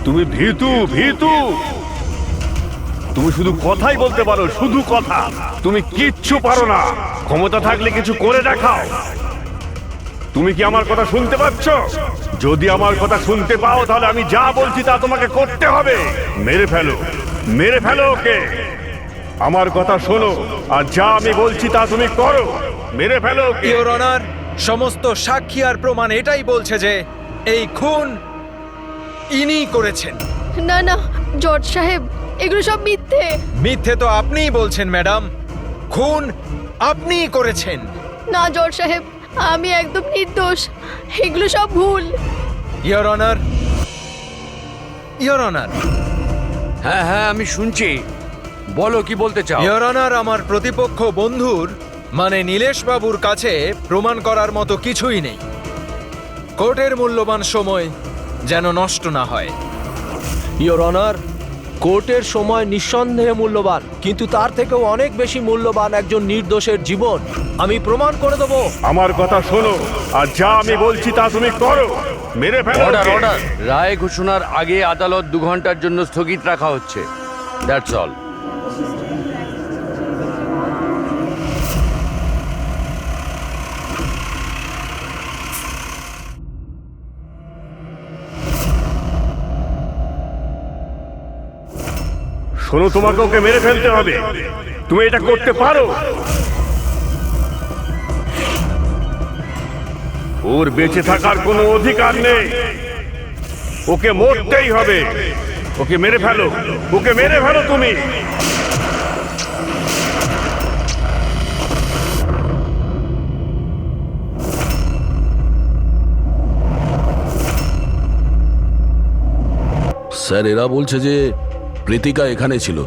তুমি ভীতু ভীতু। তুমি শুধু কথাই বলতে পারো, শুধু কথা। তুমি কিচ্ছু পারো না। ক্ষমতা থাকলে কিছু করে দেখাও। তুমি কি আমার কথা শুনতে পাচ্ছ? যদি আমার কথা শুনতে পাও তাহলে আমি যা বলছি তা তোমাকে করতে হবে। মেরে ফেলো, মেরে ফেলো ওকে। আমার কথা শোনো, আর যা আমি বলছি তা তুমি করো। মেরে ফেলো ওকে। ইওর অনার, সমস্ত সাক্ষী আর প্রমাণ এটাই বলছে যে এই খুন ইনিই করেছেন। না না জজ সাহেব, এগুলো সব মিথ্যে। মিথ্যে তো আপনিই বলছেন ম্যাডাম, খুন আপনিই করেছেন। না জজ সাহেব, আমি একদম নির্দোষ, এগুলো সব ভুল। ইওর অনার, ইওর অনার, হ্যাঁ হ্যাঁ, আমি শুনছি। বলো কি বলতে চাও? ইওর অনার, আমার প্রতিপক্ষ বন্ধুর মানে নীলেশ বাবুর কাছে প্রমাণ করার মতো কিছুই নেই। কোর্টের মূল্যবান সময় যেন নষ্ট না হয়। ইওর অনার, কোর্টের সময় নিঃসন্দেহে মূল্যবান, কিন্তু তার থেকেও অনেক বেশি মূল্যবান একজন নির্দোষের জীবন। আমি প্রমাণ করে দেবো। আমার কথা শোনো, আর যা আমি বলছি তা তুমি করো। মেরে ফেলো অর্ডার ওকে। অর্ডার। রায় ঘোষণার আগে আদালত 2 ঘন্টার জন্য স্থগিত রাখা হচ্ছে। That's all. শোনো, তোমাকে ওকে মেরে ফেলতে হবে। তুমি এটা করতে পারো। ওর বেঁচে থাকার কোনো অধিকার নেই। ওকে মরতেই হবে। ওকে মেরে ফেলো, ওকে মেরে ফেলো তুমি। স্যার, এরা বলছে যে প্রীতিকা এখানে ছিল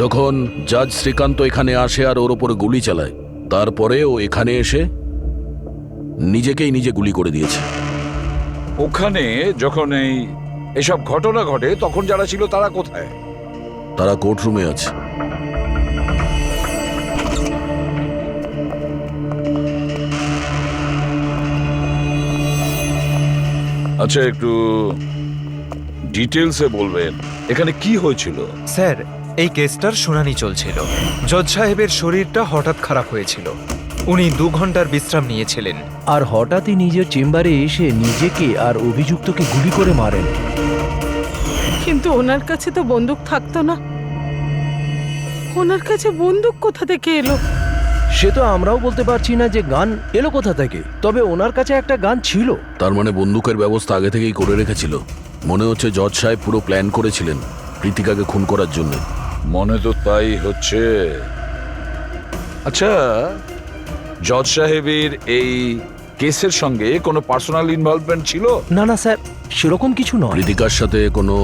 যখন জাজ শ্রীকান্ত এখানে আসে আর ওর ওপরে গুলি চালায়। তারপরে ও এখানে এসে নিজেকেই নিজে গুলি করে দিয়েছে। ওখানে যখন এসব ঘটনা ঘটে তখন যারা ছিল তারা কোথায়? তারা কোর্টরুমে আছে। আচ্ছা, একটু ডিটেলসে বলবেন এখানে কি হয়েছিল? স্যার, এই কেসটার শুনানি চলছিল। জজ সাহেবের শরীরটা হঠাৎ খারাপ হয়েছিল। উনি 2 ঘন্টার বিশ্রাম নিয়েছিলেন। আর হঠাৎই নিজের চেম্বারে এসে নিজেকে আর অভিযুক্তকে গুলি করে মারেন। কিন্তু ওনার কাছে তো বন্দুক থাকতো না। ওনার কাছে বন্দুক কোথা থেকে এলো? সে তো আমরাও বলতে পারছি না যে গান এলো কোথা থেকে, তবে ওনার কাছে একটা গান ছিল। তার মানে বন্দুকের ব্যবস্থা আগে থেকেই করে রেখেছিল। মনে হচ্ছে জজ সাহেব পুরো প্ল্যান করেছিলেন প্রীতিকাকে খুন করার জন্য। মনে তো তাই হচ্ছে। আচ্ছা, জজ সাহেবের এই কেসের সঙ্গে কোনো পার্সোনাল ইনভলভমেন্ট ছিল? না না স্যার, সেরকম কিছু নয়। প্রীতিকার সাথে কোনো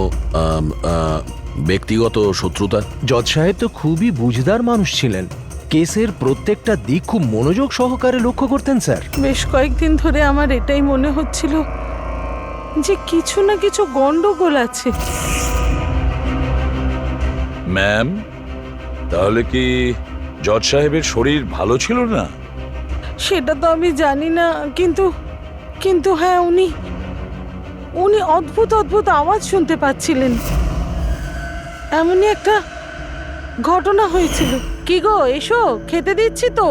ব্যক্তিগত শত্রুতা? জজ সাহেব তো খুবই বুঝদার মানুষ ছিলেন। কেসের প্রত্যেকটা দিক খুব মনোযোগ সহকারে লক্ষ্য করতেন স্যার। বেশ কয়েকদিন ধরে আমার এটাই মনে হচ্ছিল যে কিছু না কিছু গন্ডগোল আছে। ম্যাম, তাহলে কি জজ সাহেবের শরীর ভালো ছিল না? সেটা তো আমি জানি না, কিন্তু কিন্তু হ্যাঁ, উনি উনি অদ্ভুত অদ্ভুত আওয়াজ শুনতে পাচ্ছিলেন। এমনই একটা ঘটনা হয়েছিল। কি গো, এসো, খেতে দিচ্ছি তো।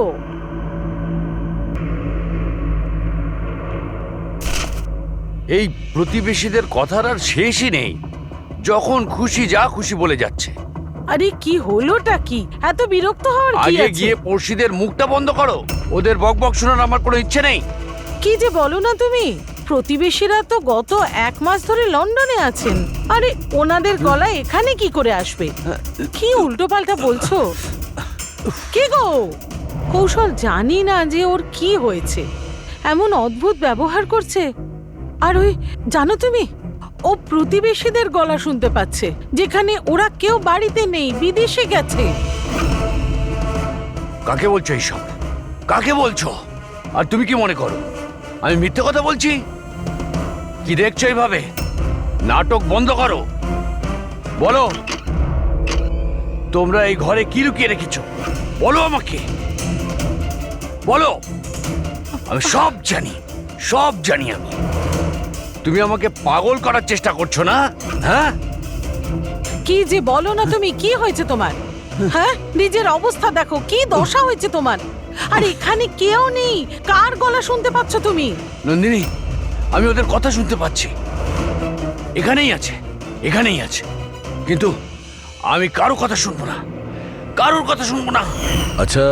এই প্রতিবেশীদের কথার আর শেষই নেই। যখন খুশি যা খুশি বলে যাচ্ছে। আরে কি হলোটা কি? এত বিরক্ত হওয়ার কি আগে আছে? গিয়ে পড়শিদের মুখটা বন্ধ করো। ওদের বকবক শোনার আমার কোনো ইচ্ছে নেই। কি যে বলো না তুমি। প্রতিবেশীরা তো গত 1 মাস ধরে লন্ডনে আছেন। আরে ওনাদের গলা এখানে কি করে আসবে? কি উল্টো পাল্টা বলছো? কি গো কৌশল, জানি না যে ওর কি হয়েছে, এমন অদ্ভুত ব্যবহার করছে। আর ওই জানো তুমি, ও প্রতিবেশীদের গলা শুনতে পাচ্ছে, যেখানে ওরা কেউ বাড়িতে নেই, বিদেশে গেছে। কাকে বলছো এইসব? কাকে বলছো? আর তুমি কি মনে করো আমি মিথ্যে কথা বলছি? কি দেখছো এইভাবে? নাটক বন্ধ করো। বলো, তোমরা এই ঘরে কি লুকিয়ে রেখেছো? বলো আমাকে, বলো। আমি সব জানি, সব জানি আমি। তুমি আমাকে পাগল করার চেষ্টা করছো না? হ্যাঁ, কি যে বলো না তুমি, কি হয়েছে তোমার? হ্যাঁ, নিজের অবস্থা দেখো, কি দশা হয়েছে তোমার। আর এখানে কেউ নেই, কার গলা শুনতে পাচ্ছ তুমি? নন্দিনী, আমি ওদের কথা শুনতে পাচ্ছি। এখানেই আছে, এখানেই আছে, কিন্তু আমি কারো কথা শুনবো না, কারোর কথা শুনবো না। আচ্ছা,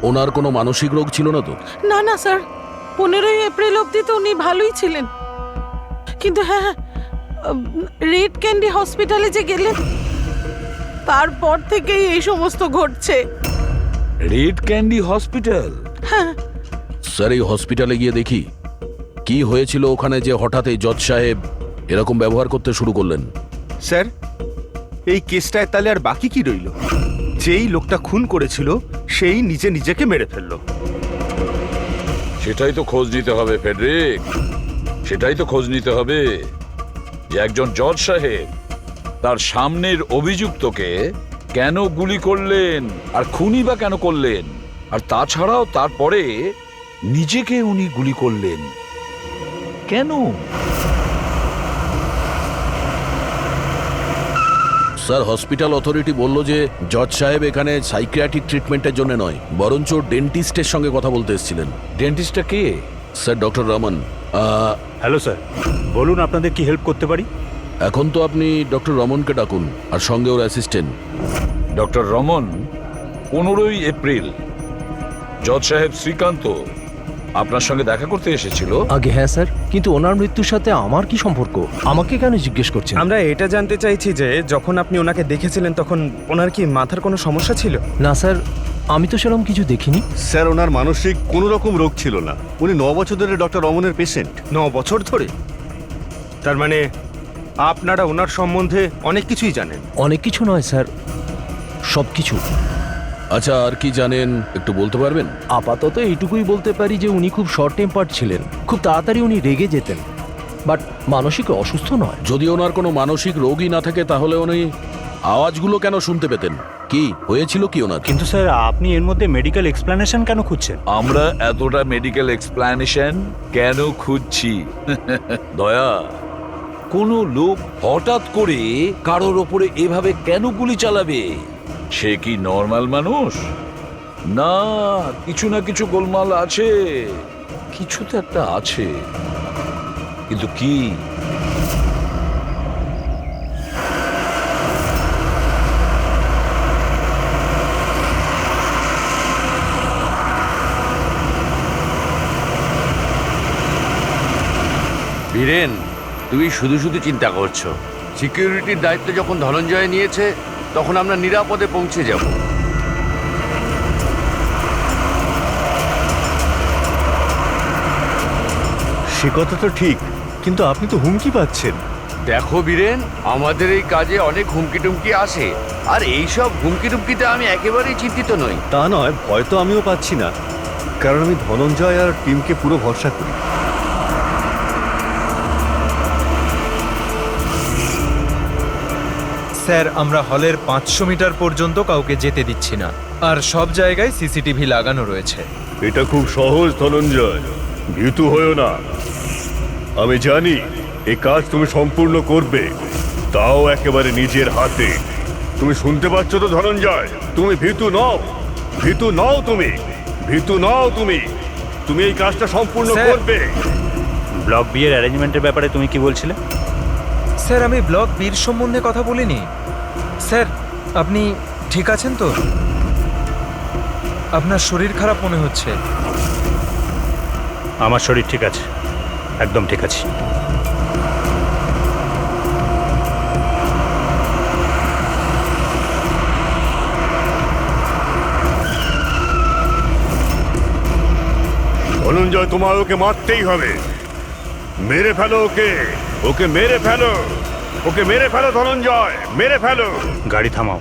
ওনার কোনো মানসিক রোগ ছিল না তো? না না স্যার, 15ই এপ্রিল অব্দি তো উনি ভালোই ছিলেন, কিন্তু হ্যাঁ, রেড ক্যান্ডি হসপিটালে যে গেলেন তারপর থেকেই এই সমস্ত ঘটছে। Red candy hospital? হ্যাঁ, স্যার, এই হসপিটালে গিয়ে দেখি কি হয়েছিল ওখানে যে হঠাৎ এই জজ সাহেব এরকম ব্যবহার করতে শুরু করলেন। স্যার, এই কেসটায় তাহলে আর বাকি কি রইল? যেই লোকটা খুন করেছিল সেই নিজেকে মেরে ফেললো। সেটাই তো খোঁজ নিতে হবে ফেডরিক, সেটাই তো খোঁজ নিতে হবে যে একজন জজ সাহেব তার সামনের অভিযুক্তকে কেন গুলি করলেন আর খুনি বা কেন করলেন, আর তাছাড়াও তারপরে নিজেকে উনি গুলি করলেন কেন? স্যার, হসপিটাল অথরিটি বলল যে জজ সাহেব এখানে সাইকিয়াট্রিক ট্রিটমেন্টের জন্য নয়, বরঞ্চ ডেন্টিস্টের সঙ্গে কথা বলতে এসেছিলেন। ডেন্টিস্টটা কে? Sir, doctor Raman. Hello sir, বলুন আপনাদের কি হেল্প করতে পারি? এখন তো আপনি ডক্টর রমনকে ডাকুন, আর সঙ্গে ওর অ্যাসিস্ট্যান্ট। ডক্টর রমন 15ই এপ্রিল জজ সাহেব শ্রীকান্ত আপনার সঙ্গে দেখা করতে এসেছিল। আগে হ্যাঁ স্যার, কিন্তু ওনার মৃত্যুর সাথে আমার কি সম্পর্ক? আমাকে কেন জিজ্ঞেস করছেন? আমরা এটা জানতে চাইছি যে যখন আপনি ওনাকে দেখেছিলেন তখন ওনার কি মাথার কোনো সমস্যা ছিল? না স্যার, আমি তো সেরকম কিছু দেখিনি। স্যার, ওনার মানসিক কোনো রকম রোগ ছিল না। উনি 9 বছর ধরে ডক্টর রমনের পেশেন্ট। 9 বছর ধরে? তার মানে আপনারা ওনার সম্বন্ধে অনেক কিছুই জানেন। অনেক কিছু নয় স্যার, সব কিছু। আচ্ছা, আর কি জানেন একটু বলতে পারবেন? আপাতত এইটুকুই বলতে পারি যে উনি খুব শর্ট টেম্পার্ড ছিলেন, খুব তাড়াতাড়ি উনি রেগে যেতেন, বাট মানসিক অসুস্থ নয়। যদি ওনার কোনো মানসিক রোগই না থাকে তাহলে উনি আওয়াজগুলো কেন শুনতে পেতেন? কি হয়েছিল কি ওনার? কিন্তু স্যার, আপনি এর মধ্যে মেডিকেল এক্সপ্লেনেশন কেন খুঁজছেন? আমরা এতটা মেডিকেল এক্সপ্লেনেশন কেন খুঁজছি? দয়া, কোনো লোক হঠাৎ করে কারোর ওপরে এভাবে কেন গুলি চালাবে? সে কি নর্মাল মানুষ? না, কিছু না কিছু গোলমাল আছে, কিছু তো একটা আছে, কিন্তু কি? বীরেন, তুমি শুধু শুধু চিন্তা করছো। সিকিউরিটির দায়িত্ব যখন ধনঞ্জয় নিয়েছে তখন আমরা নিরাপদে পৌঁছে যাব। সে কথা তো ঠিক, কিন্তু আপনি তো হুমকি পাচ্ছেন। দেখো বীরেন, আমাদের এই কাজে অনেক হুমকি টুমকি আসে, আর এইসব হুমকি টুমকিতে আমি একেবারেই চিন্তিত নই। তা নয়, ভয় তো আমিও পাচ্ছি না, কারণ আমি ধনঞ্জয় আর টিমকে পুরো ভরসা করি। স্যার, আমরা হলের 500 মিটার পর্যন্ত কাউকে যেতে দিচ্ছি না, আর সব জায়গায় সিসিটিভি লাগানো রয়েছে। এটা খুব সহজ ধনঞ্জয়, ভীতু হয়েও না। আমি জানি এই কাজ তুমি সম্পূর্ণ করবে, তাও একেবারে নিজের হাতে। তুমি শুনতে পাচ্ছ তো ধনঞ্জয়? তুমি ভীতু নও, ভীতু নও, তুমি ভীতু নও, তুমি তুমি এই কাজটা সম্পূর্ণ স্যার। করবে। ব্লক বি এর অ্যারেঞ্জমেন্টের ব্যাপারে তুমি কি বলছিলে? স্যার, আমি ব্লক বির সম্বন্ধে কথা বলিনি। স্যার, আপনি ঠিক আছেন তো? আপনার শরীর খারাপ মনে হচ্ছে। আমার শরীর ঠিক আছে, একদম ঠিক আছে। ধনঞ্জয়, তোমার ওকে মারতেই হবে। মেরে ফেলো ওকে, ওকে মেরে ফেলো, ওকে মেরে ফেলো ধনঞ্জয়, মেরে ফেলো। গাড়ি থামাও।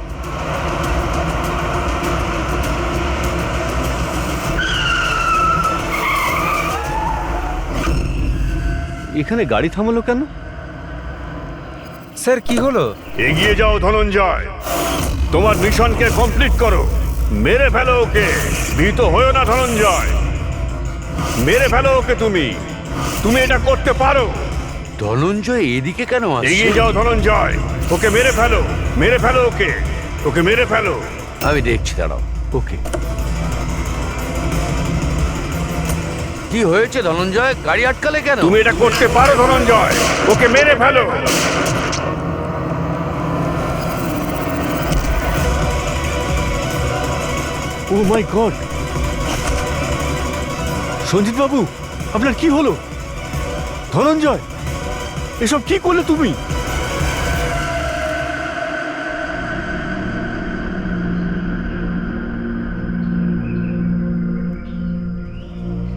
এখানে গাড়ি থামালো কেন? স্যার, কি হলো? এগিয়ে যাও ধনঞ্জয়, তোমার মিশনকে কমপ্লিট করো। মেরে ফেলো ওকে, ভীত হয়েও না ধনঞ্জয়, মেরে ফেলো ওকে। তুমি তুমি এটা করতে পারো, ধনঞ্জয় এদিকে কেন আসছে? এগিয়ে যাও ধনঞ্জয়, ওকে মেরে ফেলো, মেরে ফেলো ওকে, ওকে মেরে ফেলো। আমি দেখছি, দাঁড়াও। ওকে। কি হয়েছে ধনঞ্জয়? গাড়ি আটকালে কেন? তুমি এটা করতে পারো ধনঞ্জয়, ওকে মেরে ফেলো। ও মাই গড! সঞ্জিত বাবু, আপনার কি হলো? ধনঞ্জয়, এসব কি করলে তুমি?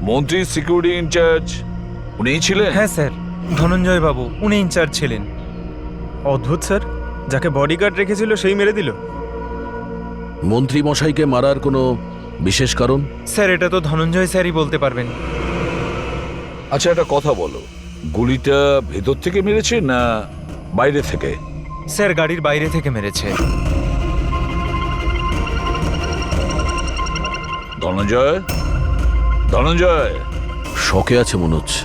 মন্ত্রী সিকিউরিটি ইনচার্জ উনিই ছিলেন? হ্যাঁ স্যার, ধনঞ্জয় বাবু উনি ইনচার্জ ছিলেন। অদ্ভুত স্যার, যাকে বডিগার্ড রেখেছিল সেই মেরে দিল। মন্ত্রী মশাইকে মারার কোনো বিশেষ কারণ? স্যার এটা তো ধনঞ্জয় স্যারই বলতে পারবেন। আচ্ছা, একটা কথা বলো, গুলিটা ভেতর থেকে মেরেছে না বাইরে থেকে? স্যার গাড়ির বাইরে থেকে মেরেছে। ধনঞ্জয়, ধনঞ্জয়, শকে আছে মনে হচ্ছে।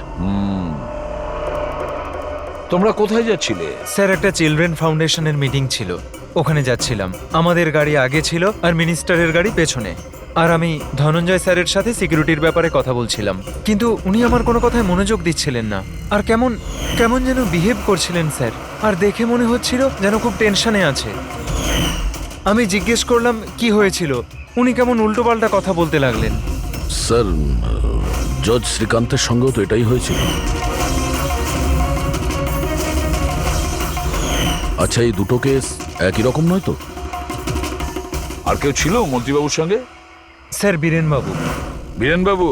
তোমরা কোথায় যাচ্ছিলে? স্যার একটা চিলড্রেন ফাউন্ডেশনের মিটিং ছিল, ওখানে যাচ্ছিলাম। আমাদের গাড়ি আগে ছিল আর মিনিস্টারের গাড়ি পেছনে। আর আমি ধনঞ্জয় স্যারের সাথে সিকিউরিটির ব্যাপারে কথা বলছিলাম, কিন্তু উনি আমার কোনো কথায় মনোযোগ দিচ্ছিলেন না। আর কেমন কেমন যেন বিহেভ করছিলেন স্যার, আর দেখে মনে হচ্ছিল যেন খুব টেনশনে আছে। আমি জিজ্ঞেস করলাম কি হয়েছিল, উনি কেমন উল্টোপাল্টা কথা বলতে লাগলেন। স্যার, জজ শ্রীকান্তের সঙ্গেও তো এটাই হয়েছিল। আচ্ছা, এই দুটো কেস একই রকম নয় তো? আর কেউ ছিল মন্ত্রীবাবুর সঙ্গে? স্যার বীরেনবাবু। বীরেনবাবু,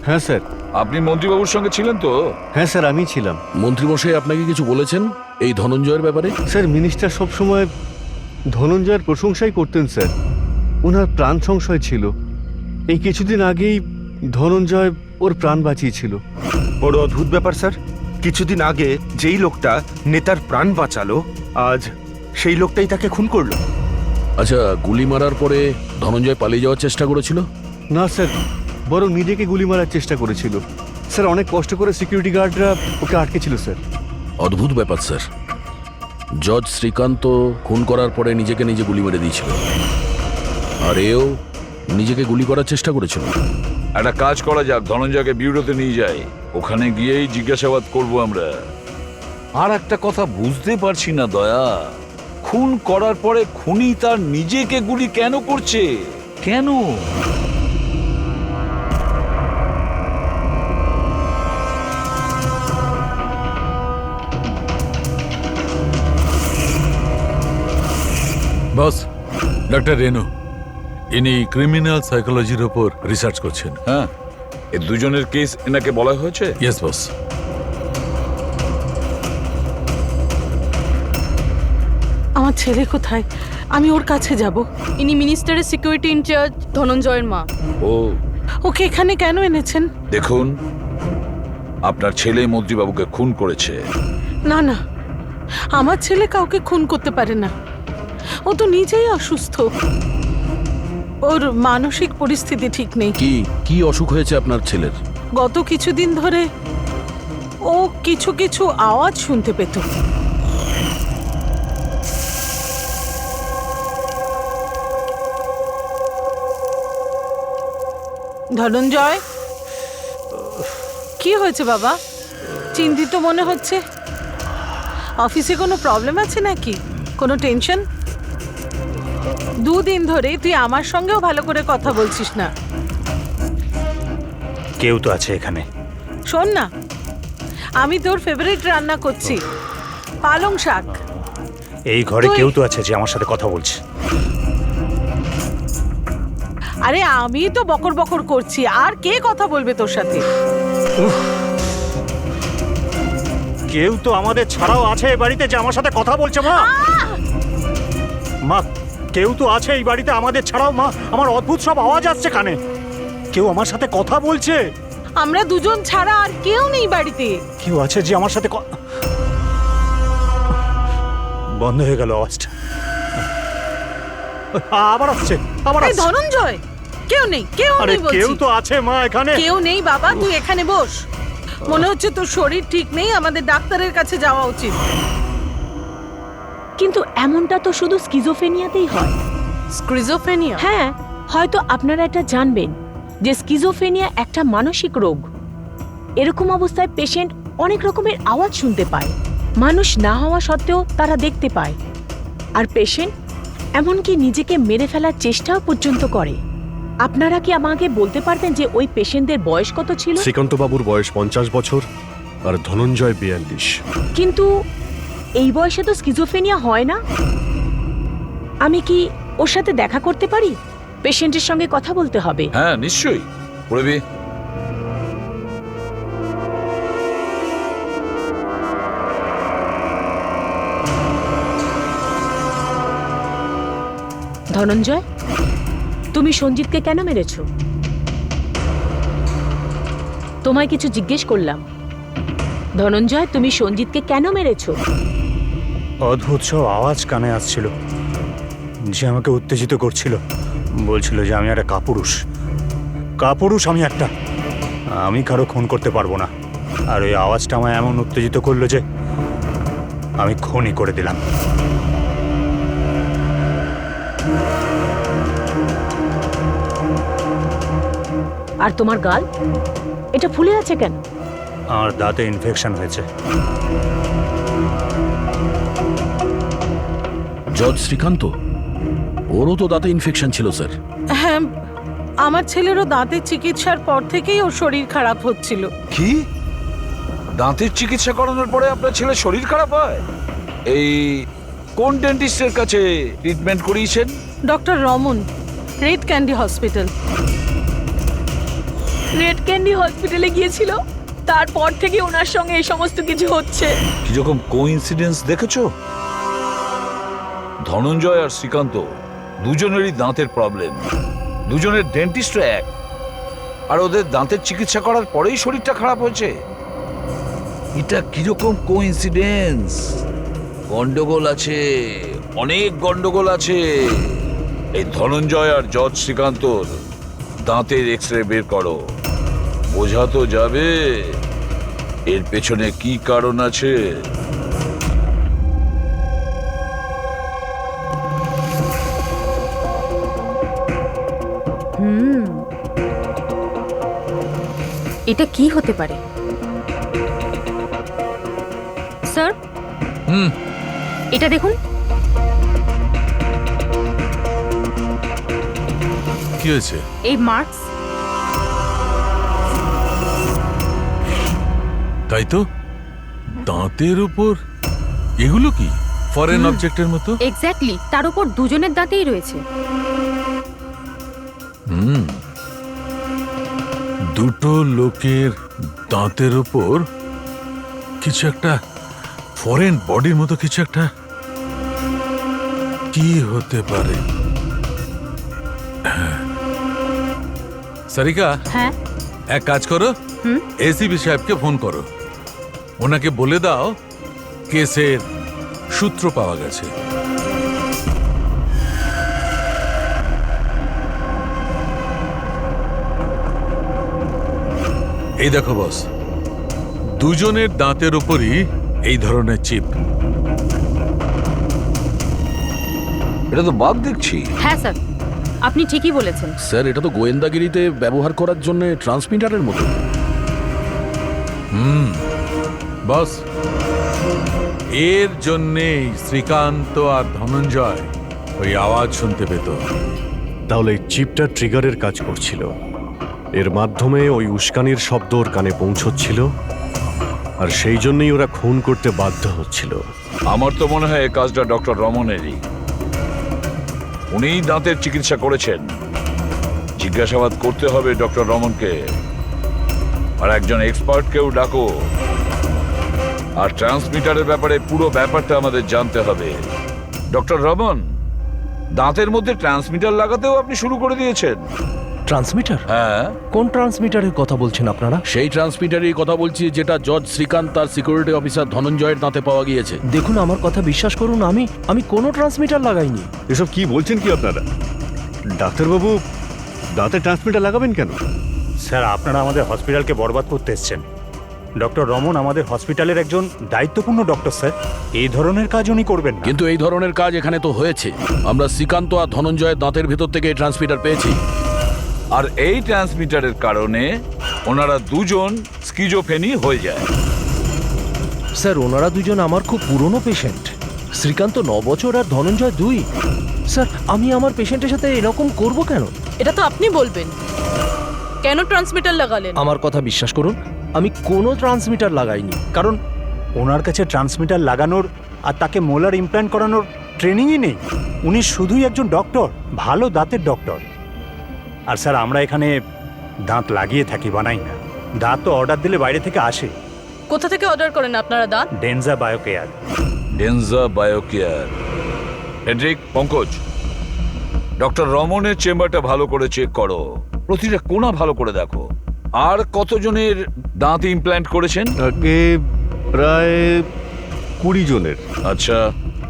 হ্যাঁ স্যার। আপনি মন্ত্রীবাবুর সঙ্গে ছিলেন তো? হ্যাঁ স্যার, আমি ছিলাম। মন্ত্রীমশাই আপনাকে কিছু বলেছেন এই ধনঞ্জয়ের ব্যাপারে? স্যার, মিনিস্টার সবসময় ধনঞ্জয়ের প্রশংসাই করতেন স্যার। ওনার প্রাণ সংশয় ছিল। এই কিছুদিন আগেই ধনঞ্জয় ওর প্রাণ বাঁচিয়েছিল। বড় অদ্ভুত ব্যাপার স্যার, কিছুদিন আগে যেই লোকটা নেতার প্রাণ বাঁচালো, আজ সেই লোকটাই তাকে খুন করলো। আচ্ছা, গুলি মারার পরে ধনঞ্জয় পালিয়ে যাওয়ার চেষ্টা করেছিল? না স্যার, বরং নিজেকে গুলি মারার চেষ্টা করেছিল। স্যার, অনেক কষ্ট করে সিকিউরিটি গার্ডরা ওকে আটকেছিল স্যার। অদ্ভুত ব্যাপার স্যার। জজ শ্রীকান্ত খুন করার পরে নিজেকে নিজে গুলি মেরে দিয়েছিল, আর এও নিজেকে গুলি করার চেষ্টা করেছিল। একটা কাজ করা যাক, ধনঞ্জয়কে বিউরোতে নিয়ে যাই, ওখানে গিয়েই জিজ্ঞাসাবাদ করব আমরা। আর একটা কথা বুঝতে পারছি না দয়া, খুন করার পরে খুনি তার নিজেকে গুলি কেন করছে? কেন? বস, ডক্টর রেনু, ইনি ক্রিমিনাল সাইকোলজির উপর রিসার্চ করছেন। হ্যাঁ, এই দুজনের কেস এনাকে বলা হয়েছে? Yes boss. আমার ছেলে কোথায়? আমি ওর কাছে যাব। ইনি মিনিস্টারের সিকিউরিটি ইনচার্জ ধনঞ্জয়ের মা। ও, ওকে এখানে কেন এনেছেন? দেখুন, আপনার ছেলে মন্ত্রীবাবুকে খুন করেছে। না না, আমার ছেলে কাউকে খুন করতে পারে না। ও তো নিজেই অসুস্থ, ওর মানসিক পরিস্থিতি ঠিক নেই। কি কি অসুখ হয়েছে আপনার ছেলের? গত কিছুদিন ধরে ও কিছু কিছু আওয়াজ শুনতে পেত। ধনঞ্জয়, কি হয়েছে বাবা? চিন্তিত মনে হচ্ছে। অফিসে কোনো প্রবলেম আছে নাকি? কোনো টেনশন? দুদিন ধরে তুই আমার সঙ্গেও ভালো করে কথা বলছিস না। কেউ তো আছে এখানে। শোন না, আমি তোর ফেভারিট রান্না করছি, পালং শাক। এই ঘরে কেউ তো আছে যে আমার সাথে কথা বলছে। আরে আমি তো বকর বকর করছি, আর কে কথা বলবে তোর সাথে? কেউ তো আমাদের ছাড়াও আছে এই বাড়িতে যে আমার সাথে কথা বলছে। মা, মা, কেউ তো আছে এই বাড়িতে আমাদের ছাড়াও। মা, আমার অদ্ভুত সব আওয়াজ আসছে কানে। কেউ আমার সাথে কথা বলছে। আমরা দুজন ছাড়া আর কেউ নেই বাড়িতে। কেউ আছে যে আমার সাথে বন্ধ হয়ে গেল আওয়াজটা। আবার আসছে, আবার এই আসছে। ধনঞ্জয়, কেউ নেই, কেউ আরে নেই বলছি। কেউ তো আছে মা এখানে। কেউ নেই বাবা, তুই এখানে বস। মনে হচ্ছে তোর শরীর ঠিক নেই, আমাদের ডাক্তারের কাছে যাওয়া উচিত। কিন্তু এমনটা তো শুধু স্কিজোফেনিয়াতেই হয়। স্কিজোফ্রেনিয়া? হ্যাঁ, হয়তো আপনারা এটা জানবেন যে স্কিজোফ্রেনিয়া একটা মানসিক রোগ। এরকম অবস্থায় পেশেন্ট অনেক রকমের আওয়াজ শুনতে পায়, মানুষ না হওয়া সত্ত্বেও তারা দেখতে পায়, আর পেশেন্ট এমনকি নিজেকে মেরে ফেলার চেষ্টাও পর্যন্ত করে। আপনারা কি আমাকে বলতে পারবেন যে ওই পেশেন্টদের বয়স কত ছিল? শ্রীকান্তবাবুর বয়স 50 বছর আর ধনঞ্জয় 42। কিন্তু এই বয়সে তো স্কিজোফ্রেনিয়া হয় না। আমি কি ওর সাথে দেখা করতে পারি? পেশেন্টের সঙ্গে কথা বলতে হবে। হ্যাঁ নিশ্চয়ই, পড়বি। ধনঞ্জয়, তুমি সঞ্জিতকে কেন মেরেছো? তোমায় কিছু জিজ্ঞেস করলাম। ধনঞ্জয়, তুমি সঞ্জিতকে কেন মেরেছো? অদ্ভুত সব আওয়াজ কানে আসছিল, যে আমাকে উত্তেজিত করছিল। বলছিল যে আমি একটা কাপুরুষ, আমি একটা, আমি কারো খুন করতে পারবো না। আর ওই আওয়াজটা আমায় এমন উত্তেজিত করলো যে আমি খুনই করে দিলাম। আর তোমার গাল এটা ফুলে আছে কেন? আমার দাঁতে ইনফেকশন হয়েছে। জজ শ্রীকান্ত, ওরও তো দাঁতে ইনফেকশন ছিল স্যার। হ্যাঁ, আমার ছেলেরও দাঁতের চিকিৎসার পর থেকেই ওর শরীর খারাপ হচ্ছিল। কি? দাঁতের চিকিৎসা করানোর পরে আপনার ছেলের শরীর খারাপ হয়? এই কোন ডেন্টিস্টের কাছে ট্রিটমেন্ট করিয়েছেন? Doctor Raman, red candy hospital. Red candy হসপিটালে গিয়েছিল, তারপর থেকে ওনার সঙ্গে এই সমস্ত কিছু হচ্ছে। কিরকম কোইন্সিডেন্স দেখেছো? ধনঞ্জয় আর শ্রীকান্ত দুজনেরই দাঁতের প্রবলেম, দুজনের ডেন্টিস্ট এক, আর ওদের দাঁতের চিকিৎসা করার পরেই শরীরটা খারাপ হয়েছে। এটা কিরকম কোইন্সিডেন্স? গন্ডগোল আছে, অনেক গন্ডগোল আছে। এই ধনঞ্জয় আর জজ শ্রীকান্তর দাঁতের এক্সরে বের করো, বোঝা তো যাবে এর পেছনে কি কারণ আছে। এটা কি হতে পারে স্যার? এটা দেখুন। কি হয়েছে? এই মার্কস। তাই তো, দাঁতের উপর এগুলো কি ফরেন অবজেক্টের মতো? এক্স্যাক্টলি, তার উপর দুজনের দাঁতেই রয়েছে। দুটো লোকের দাঁতের উপর কিছু একটা ফরেন বডির মতো কিছু একটা, কি হতে পারে? সারিকা, হ্যাঁ এক কাজ করো, এসিপি সাহেবকে ফোন করো, ওনাকে বলে দাও কেসের সূত্র পাওয়া গেছে। এই দেখো বস, দুজনের দাঁতের উপরই এই ধরনের চিপ। এটা তো বাদ দেখছি। হ্যাঁ স্যার, আপনি ঠিকই বলেছেন। স্যার, এটা তো গোয়েন্দাগিরিতে ব্যবহার করার জন্য ট্রান্সমিটারের মতো। বস, এর জন্যেই শ্রীকান্ত আর ধনঞ্জয় ওই আওয়াজ শুনতে পেত। তাহলে এই চিপটা ট্রিগারের কাজ করছিল, এর মাধ্যমে ওই উস্কানির শব্দ ওর কানে পৌঁছচ্ছিল, আর সেই জন্যই ওরা খুন করতে বাধ্য হচ্ছিল। আমার তো মনে হয় এই কাজটা ডক্টর রমনেরই। উনিই দাঁতের চিকিৎসা করেছেন। জিজ্ঞাসাবাদ করতে হবে ডক্টর রমনকে, আর একজন এক্সপার্টকেও ডাকো। আর ট্রান্সমিটারের ব্যাপারে পুরো ব্যাপারটা আমাদের জানতে হবে। ডক্টর রমন, দাঁতের মধ্যে ট্রান্সমিটার লাগাতেও আপনি শুরু করে দিয়েছেন? ট্রান্সমিটার? হ্যাঁ। কোন ট্রান্সমিটারের কথা বলছেন আপনারা? সেই ট্রান্সমিটারের কথা বলছি যেটা জজ শ্রীকান্ত তার সিকিউরিটি অফিসার ধনঞ্জয়ের দাঁতে পাওয়া গিয়েছে। দেখুন, আমার কথা বিশ্বাস করুন, আমি কোনো ট্রান্সমিটার লাগাইনি। এসব কি বলছেন কি আপনারা? ডাক্তারবাবু, দাঁতে ট্রান্সমিটার লাগাবেন কেন? স্যার, আপনারা আমাদের হসপিটালকে বরবাদ করতে এসেছেন। ডক্টর রমন আমাদের হসপিটালের একজন দায়িত্বপূর্ণ ডক্টর স্যার, এই ধরনের কাজ উনি করবেন না। কিন্তু এই ধরনের কাজ এখানে তো হয়েছে। আমরা শ্রীকান্ত আর ধনঞ্জয়ের দাঁতের ভেতর থেকে এই ট্রান্সমিটার পেয়েছি। আর এই ট্রান্সমিটারের কারণে ওনারা দুজন স্কিজোফেনি হয়ে যায়। স্যার ওনারা দুজন আমার খুব পুরনো পেশেন্ট। শ্রীকান্ত 9 বছর আর ধনঞ্জয় 2। স্যার আমি আমার পেশেন্টের সাথে এরকম করব কেন? এটা তো আপনি বলবেন। কেন ট্রান্সমিটার লাগালেন? আমার কথা বিশ্বাস করুন, আমি কোনো ট্রান্সমিটার লাগাইনি। কারণ ওনার কাছে ট্রান্সমিটার লাগানোর আর তাকে মোলার ইমপ্ল্যান্ট করানোর ট্রেনিংই নেই। উনি শুধুই একজন ডক্টর, ভালো দাঁতের ডক্টর। আর স্যার আমরা এখানে দাঁত লাগিয়ে থাকি, বানাই না। দাঁত তো অর্ডার দিলে বাইরে থেকে আসে। কোথা থেকে অর্ডার করেন আপনারা দাঁত? ডেনজা biocare. ডেনজা biocare. Hendrick, Pankaj, doctor রমনের চেম্বারটা ভালো করে চেক করো, প্রতিটা কোণা ভালো করে দেখো। আর কতজনের দাঁত ইমপ্ল্যান্ট করেছেন? আগে প্রায় 20 জনের। আচ্ছা,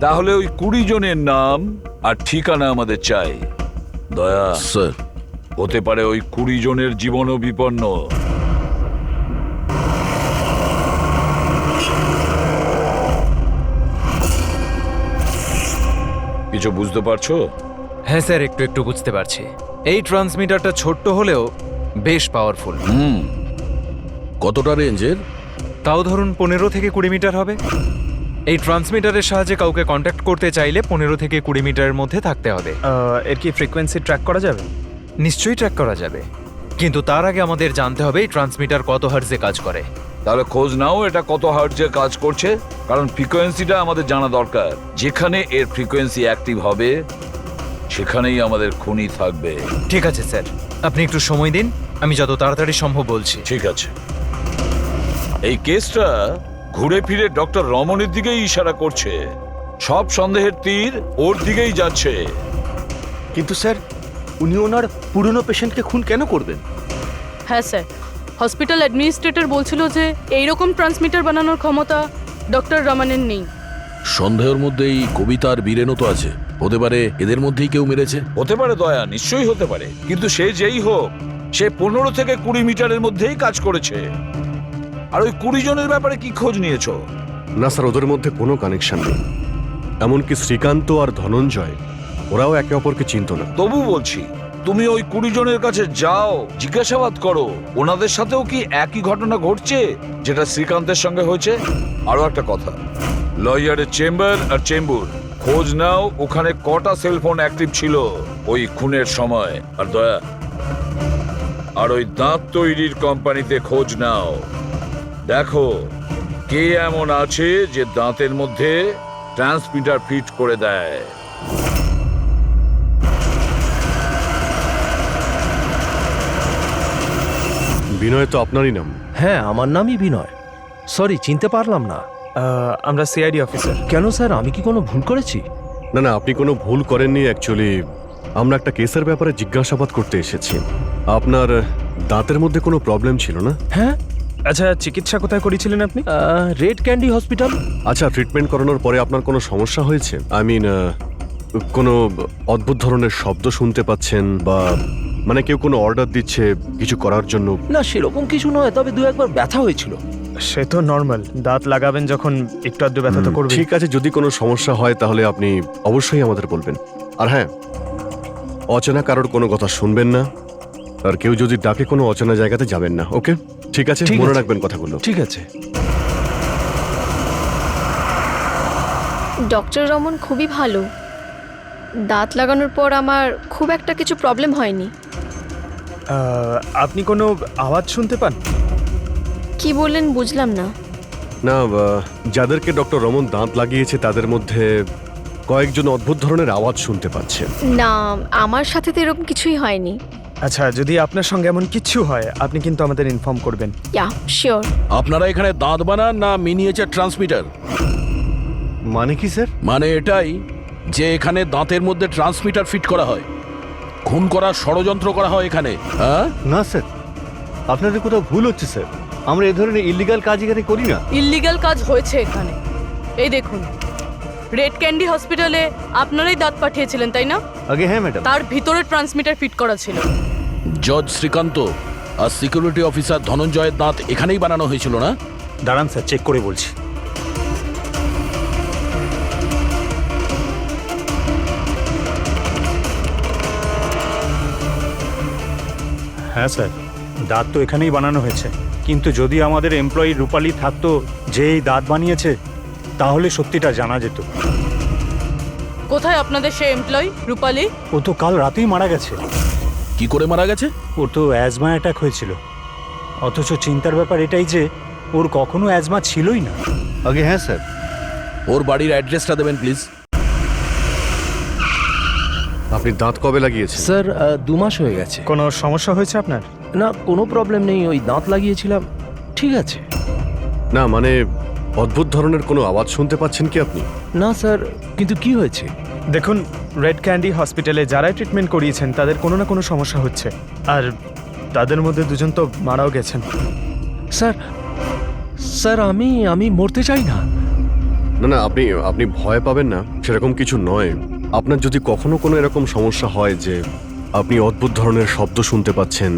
তাহলে ওই 20 জনের নাম আর ঠিকানা আমাদের চাই। দয়া স্যার, হতে পারে ওই 20 জনের জীবনও বিপন্ন। কিছু বুঝতে পারছো? হ্যাঁ স্যার, একটু একটু বুঝতে পারছি। এই ট্রান্সমিটারটা ছোট্ট হলেও বেশ পাওয়ারফুল। কতটা রেঞ্জের? তাও ধরুন 15 থেকে 20 মিটার হবে। এই ট্রান্সমিটারের সাহায্যে কাউকে কন্ট্যাক্ট করতে চাইলে 15 থেকে 20 মিটারের মধ্যে থাকতে হবে। এর কি ফ্রিকোয়েন্সি ট্র্যাক করা যাবে? নিশ্চয়ই ট্র্যাক করা যাবে, কিন্তু তার আগে আমাদের জানতে হবে এই ট্রান্সমিটার কত হার্টজে কাজ করে। তাহলে খোঁজ নাও এটা কত হার্টজে কাজ করছে, কারণ ফ্রিকোয়েন্সিটা আমাদের জানা দরকার। যেখানে এর ফ্রিকোয়েন্সি অ্যাক্টিভ হবে সেখানেই আমাদের খুনি থাকবে। ঠিক আছে স্যার, আপনি একটু সময় দিন, আমি যত তাড়াতাড়ি সম্ভব বলছি। ঠিক আছে। এই কেসটা ঘুরে ফিরে ডক্টর রমনের দিকেই ইশারা করছে। সব সন্দেহের তীর ওর দিকেই যাচ্ছে। কিন্তু স্যার, উনি ওনার পুরনো পেশেন্টকে খুন কেন করবেন? হ্যাঁ স্যার, হসপিটাল অ্যাডমিনিস্ট্রেটর বলছিল যে এইরকম ট্রান্সমিটার বানানোর ক্ষমতা ডক্টর রমনের নেই। সন্দেহের মধ্যে এই কবিতা আর বীরেনও তো আছে। হতে পারে এদের মধ্যেই কেউ মেরেছে। হতে পারে দয়া, নিশ্চয়ই হতে পারে, কিন্তু সে যেই হোক, সে 15 থেকে 20 মিটারের মধ্যেই কাজ করেছে। আর ওই 20 জনের ব্যাপারে কি খোঁজ নিয়েছো? না স্যার, ওদের মধ্যে কোনো কানেকশন নেই। এমনকি শ্রীকান্ত আর ধনঞ্জয়, ওরাও একে অপরকে চিনত না। তবু বলছি, তুমি ওই 20 জনের কাছে যাও, জিজ্ঞাসাবাদ করো, ওনাদের সাথেও কি একই ঘটনা ঘটছে যেটা শ্রীকান্তের সঙ্গে হয়েছে। আরো একটা কথা, লয়ারের চেম্বার আর চেম্বুর খোঁজ নাও, ওখানে কটা সেলফোন অ্যাক্টিভ ছিল ওই খুনের সময়। আর দয়া, আর ওই দাঁত তৈরির কোম্পানিতে খোঁজ নাও, দেখো কে এমন আছে যে দাঁতের মধ্যে ট্রান্সমিটার ফিট করে দেয়। বিনয় তো আপনারই নাম? হ্যাঁ, আমার নামই বিনয়। সরি, চিনতে পারলাম না। আমরা সিআইডি অফিসার। কেন স্যার, আমি কি কোনো ভুল করেছি? না না, আপনি কোনো ভুল করেননি। অ্যাকচুয়ালি আমরা একটা কেসের ব্যাপারে জিজ্ঞাসাবাদ করতে এসেছি। আপনার দাঁতের মধ্যে কোনো প্রবলেম ছিল না? হ্যাঁ। আচ্ছা, চিকিৎসা কোথায় করেছিলেন আপনি? Red candy hospital. আচ্ছা, ট্রিটমেন্ট করানোর পরে আপনার কোনো সমস্যা হয়েছে? আই মিন, কোনো অদ্ভুত ধরনের শব্দ শুনতে পাচ্ছেন, বা মানে কেউ কোনো অর্ডার দিচ্ছে কিছু করার জন্য? না, সেরকম কিছু নয়, তবে 2-1 ব্যথা হয়েছিল। সে তো নর্মাল, দাঁত লাগাবেন যখন একটু আধটু ব্যথা তো করবে। ঠিক আছে, যদি কোনো সমস্যা হয় তাহলে আপনি অবশ্যই আমাদের বলবেন। আর হ্যাঁ, অচেনা কারোর কোনো কথা শুনবেন না, আর কেউ যদি ডাকে কোনো অচেনা জায়গাতে যাবেন না। ওকে, ঠিক আছে, মনে রাখবেন কথাগুলো। ঠিক আছে। ডক্টর রমন খুবই ভালো। দাঁত লাগানোর পর আমার খুব একটা কিছু প্রবলেম হয়নি। আপনি কোনো আওয়াজ শুনতে পান? কি বললেন বুঝলাম না। না, যাদেরকে ডক্টর রমন দাঁত লাগিয়েছে তাদের মধ্যে কয়েকজন অদ্ভুত ধরনের আওয়াজ শুনতে পাচ্ছে। না, আমার সাথে তো এরকম কিছুই হয়নি। আচ্ছা, যদি আপনার সঙ্গে এমন কিছু হয় আপনি কিন্তু আমাদের ইনফর্ম করবেন। ইয়া, শিওর। আপনারা এখানে দাঁত বানান না মিনিয়েচার ট্রান্সমিটার? মানে কি স্যার? মানে এটাই যে এখানে দাঁতের মধ্যে ট্রান্সমিটার ফিট করা হয়, খুন করার ষড়যন্ত্র করা হয় এখানে। হ্যাঁ না স্যার, আপনাদের কোথাও ভুল হচ্ছে স্যার। আমরা এই ধরনের ইলিগাল কাজ এখানে করি না। ইল্লিগাল কাজ হয়েছে এখানে। এই দেখুন, রেড ক্যান্ডি হসপিটালে আপনারাই দাঁত পাঠিয়েছিলেন, তাই না? আগে হ্যাঁ ম্যাডাম। তার ভিতরে ট্রান্সমিটার ফিট করা ছিল। জজ শ্রীকান্ত আর সিকিউরিটি অফিসার ধনঞ্জয়ের দাঁত এখানেই বানানো হয়েছিল না? দাঁড়ান স্যার, চেক করে বলছি। হ্যাঁ স্যার, দাঁত তো এখানেই বানানো হয়েছে, কিন্তু যদি আমাদের এমপ্লয়ি রূপালী থাকতো যে এই দাঁত বানিয়েছে, তাহলে সত্যিটা জানা যেত। কোথায় আপনাদের সে এমপ্লয়ি রূপালী? ও তো কাল রাতেই মারা গেছে। কি করে মারা গেছে? ওর তো অ্যাজমা অ্যাটাক হয়েছিল, অথচ চিন্তার ব্যাপার এটাই যে ওর কখনো অ্যাজমা ছিলই না। আগে হ্যাঁ স্যার। ওর বাড়ির অ্যাড্রেসটা দেবেন প্লিজ। আপনি দাঁত কবে লাগিয়েছেন? স্যার 2 মাস হয়ে গেছে। কোনো সমস্যা হয়েছে আপনার? না, কোনো প্রবলেম নেই, ওই দাঁত লাগিয়েছিলাম, ঠিক আছে। না মানে অদ্ভুত ধরনের কোনো আওয়াজ শুনতে পাচ্ছেন কি আপনি? না স্যার, কিন্তু কি হয়েছে? দেখুন, রেড ক্যান্ডি হসপিটালে যারাই ট্রিটমেন্ট করিয়েছেন তাদের কোনো না কোনো সমস্যা হচ্ছে, আর তাদের মধ্যে 2 জন তো মারাও গেছেন। স্যার স্যার আমি মরতে চাই না। না না, আপনি ভয় পাবেন না, সেরকম কিছু নয়। আপনার যদি কখনো কোনো এরকম সমস্যা হয় যে আপনি অদ্ভুত ধরনের শব্দ শুনতে পাচ্ছেন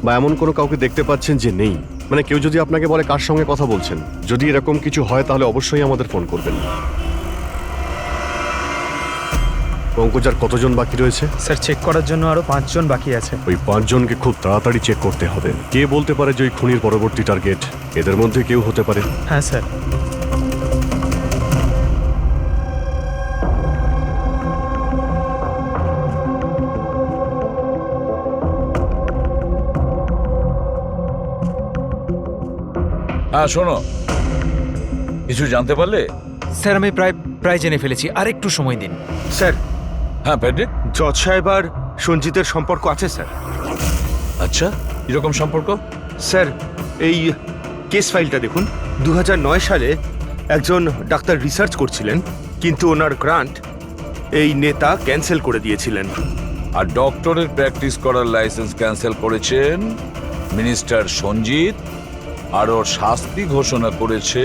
বা এমন কোনো কাউকে দেখতে পাচ্ছেন যে নেই, মানে কেউ যদি আপনাকে বলে কার সঙ্গে কথা বলছেন, যদি এরকম কিছু হয় তাহলে অবশ্যই আমাদের ফোন করবেন। পঙ্কজার কতজন বাকি রয়েছে? স্যার, চেক করার জন্য আরো 5 জন বাকি আছে। ওই 5 জনকে খুব তাড়াতাড়ি চেক করতে হবে। কে বলতে পারে যে ওই খুনির পরবর্তী টার্গেট এদের মধ্যে কেউ হতে পারে? হ্যাঁ স্যার। হ্যাঁ শোনো, কিছু জানতে পারলে? স্যার, আমি প্রায় জেনে ফেলেছি, আর একটু সময় দিন। স্যার, হ্যাঁ প্যাড্রিক। জজ সাহেব আর সঞ্জিতের সম্পর্ক আছে স্যার। আচ্ছা, কিরকম সম্পর্ক? স্যার, এই কেস ফাইলটা দেখুন। 2009 সালে একজন ডাক্তার রিসার্চ করছিলেন, কিন্তু ওনার গ্রান্ট এই নেতা ক্যান্সেল করে দিয়েছিলেন। আর ডক্টরের প্র্যাকটিস করার লাইসেন্স ক্যান্সেল করেছেন মিনিস্টার সঞ্জিত, আর ওর শাস্তি ঘোষণা করেছে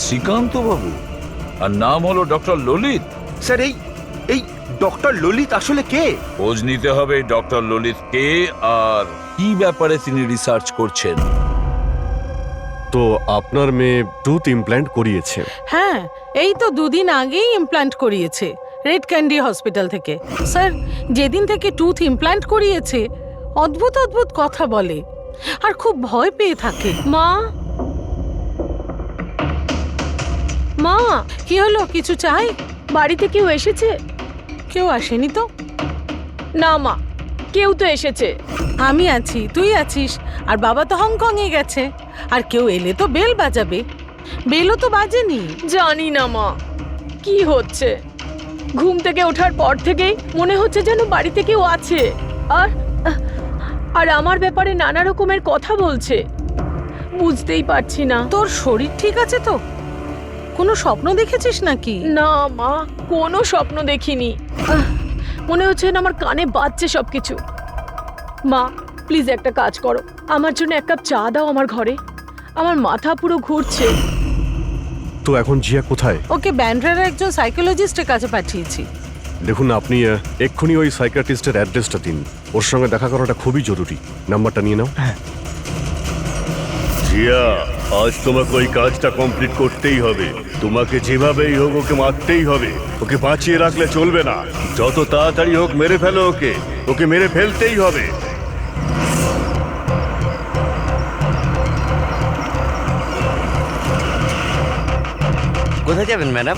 শ্রীকান্ত বাবু, আর নাম হলো ডক্টর ললিত। স্যার, এই ডক্টর ললিত আসলে কে? খোঁজ নিতে হবে ডক্টর ললিত কে আর কি ব্যাপারে তিনি রিসার্চ করছেন। তো আপনার মেয়ে টুথ ইমপ্ল্যান্ট করিয়েছে? হ্যাঁ, এই তো 2 দিন আগেই ইমপ্ল্যান্ট করিয়েছে রেড ক্যান্ডি হসপিটাল থেকে। স্যার, যেদিন থেকে টুথ ইমপ্ল্যান্ট করিয়েছে অদ্ভুত অদ্ভুত কথা বলে আর খুব ভয় পেয়ে থাকে। মা, মা, কি হলো, কিছু চাই? বাড়িতে কেউ এসেছে? কেউ আসেনি তো। না মা, কেউ তো এসেছে। আমি আছি, তুই আছিস, আর বাবা তো হংকং এ গেছে। আর কেউ এলে তো বেল বাজাবে, বেলও তো বাজেনি। জানি না মা, কি হচ্ছে। ঘুম থেকে ওঠার পর থেকেই মনে হচ্ছে যেন বাড়িতে কেউ আছে, আর আমার ব্যাপারে নানা রকমের কথা বলছে। বুঝতেই পারছি না। তোর শরীর ঠিক আছে তো? কোনো স্বপ্ন দেখেছিস নাকি? না মা, কোনো স্বপ্ন দেখিনি। মনে হচ্ছে না আমার কানে বাজছে সবকিছু। মা, প্লিজ একটা কাজ করো, আমার জন্য 1 কাপ চা দাও আমার ঘরে। আমার মাথা পুরো ঘুরছে। তো এখন জিয়া কোথায়? ওকে ব্যান্ড্রার একজন সাইকোলজিস্টের কাছে পাঠিয়েছি। দেখুন, আপনি এক্ষুনি ওই সাইকিয়াট্রিস্টের অ্যাড্রেসটা দিন। ওর সঙ্গে দেখা করাটা খুবই জরুরি। নাম্বারটা নিয়ে নাও। হ্যাঁ। জিয়া, আজ তোমাকে ওই কাজটা কমপ্লিট করতেই হবে। তোমাকে যেভাবেই হোক ওকে মারতেই হবে। ওকে বাঁচিয়ে রাখলে চলবে না। যত তাড়াতাড়ি হোক মেরে ফেলো ওকে। ওকে মেরে ফেলতেই হবে। কোথায় যাবেন ম্যাডাম?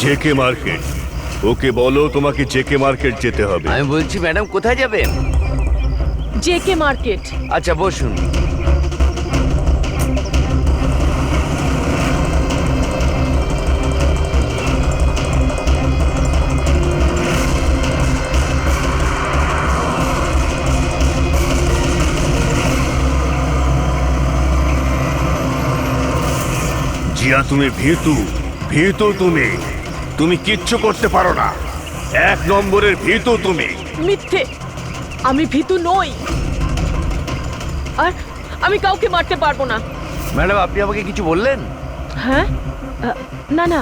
JK market. ওকে বলো তোমাকে জেকে মার্কেট যেতে হবে। আমি বলছি ম্যাডাম, কোথায় যাবেন? JK market. আচ্ছা বসুন। জিয়া, তুমি ভীতু তুমি কিচ্ছু করতে পারো না। 1 নম্বরের ভীতু তুমি। মিথ্যে, আমি ভীতু নই, আর আমি কাউকে মারতে পারবো না। ম্যাডাম, আপনি আমাকে কিছু বললেন? হ্যাঁ, না না,